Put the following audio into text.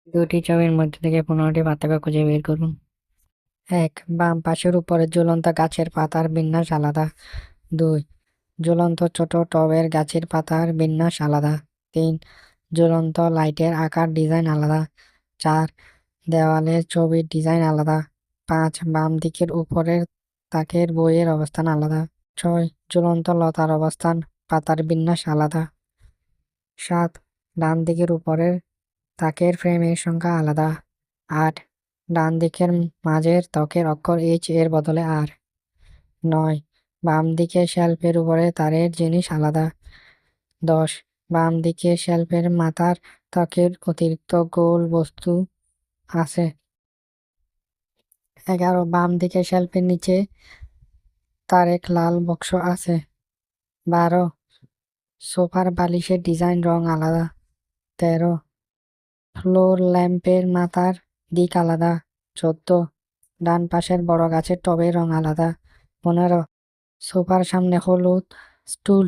দুটি ছবির মধ্যে থেকে 15টি পার্থক্য খুঁজে বের করুন। 1. বাম পাশের উপরের ঝুলন্ত গাছের পাতার বিন্যাস আলাদা। 2. ঝুলন্ত ছোট টবের গাছের পাতার বিন্যাস আলাদা। 3. ঝুলন্ত লাইটের আকার ডিজাইন আলাদা। 4. দেওয়ালের ছবির ডিজাইন আলাদা। 5. বাম দিকের উপরের তাকের বইয়ের অবস্থান আলাদা। 6. ঝুলন্ত লতার অবস্থান, পাতার বিন্যাস আলাদা। 7. ডান দিকের উপরের তাকের ফ্রেমের সংখ্যা আলাদা। 8. ডান দিকের মাঝের ত্বকের অক্ষর এইচ এর বদলে আর। 9. বাম দিকে শেলফের উপরে তারের জিনিস আলাদা। 10. বাম দিকে শেলফের মাথার ত্বকের অতিরিক্ত গোল বস্তু আছে। 11. বাম দিকে শেলফের নিচে তারেক লাল বক্স আছে। 12. সোফার বালিশের ডিজাইন রং আলাদা। 13. ফ্লোর ল্যাম্পের মাথার দিক আলাদা। 14. ডান পাশের বড় গাছের টবের রং আলাদা। 15. সোফার সামনে হলুদ স্টুল